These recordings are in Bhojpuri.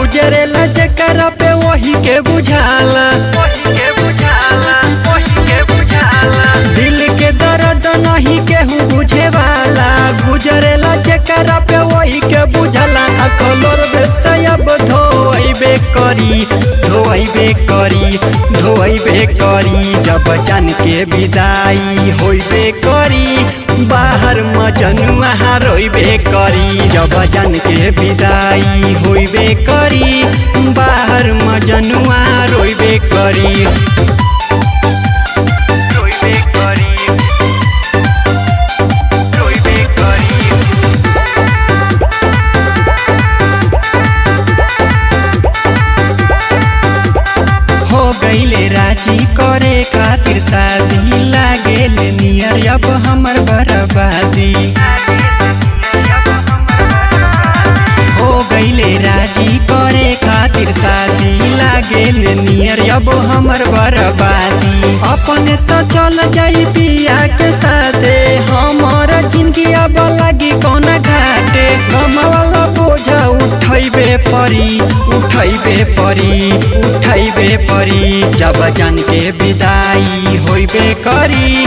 गुजरेला जेकरा पे वही के बुझाला, दिल के दर्द नहीं केहू बुझे वाला। गुजरेला जेकरा पे वही के बुझाला। अखलोर बेसयब धोइबे करी, धोइबे करी, धोइबे करी। जब जान के विदाई होइबे करी, बाहर मजनुआ रोइबे करी। जब जान के विदाई होइबे करी, बाहर मजनुआ रोइबे करी। गईले राजी करे खातिर शादी, लागेले नियर अब हमर बर्बादी। हो गईले राजी करे खातिर शादी, लागेले नियर अब हमर बर्बादी। अपने तो चल जाई पिया के साथे, हमर जिंदगी अब लगी कोना घाटे। गमवाला बोझा उठैबे परी, उठैबे परी, उठैबे परी। जब जान के विदाई होइबे करी,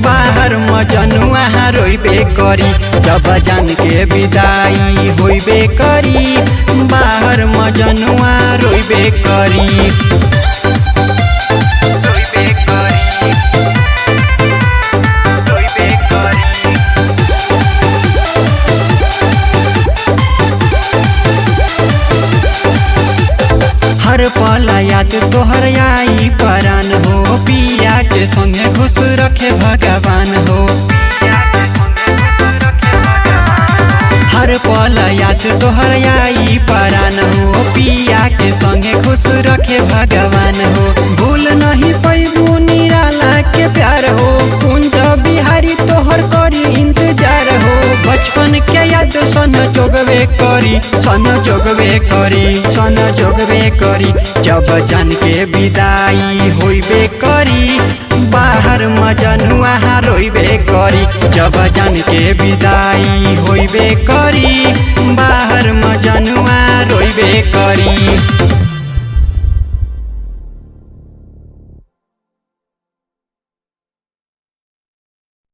बाहर मजनुआ रोइबे करी। जब जान के विदाई होइबे करी, बाहर मजनुआ रोइबे करी। हर पल याद तोहर आई परान हो, पिया के संगे खुश रखे भगवान हो। हर पल याद तोहर आई परान हो, पिया के संगे खुश रखे भगवान हो। भूल नहीं पैबू निराला के प्यार हो, कुंज बिहारी तोहर करी इंतजार हो। बचपन के याद सन जोगवे करी, सन जोगवे करी, सन जोगवे करी। जब जान के विदाई होइबे करी, बाहर मजनुआ रोइबे करी। जब जान के विदाई होइबे करी, बाहर मजनुआ रोइबे करी।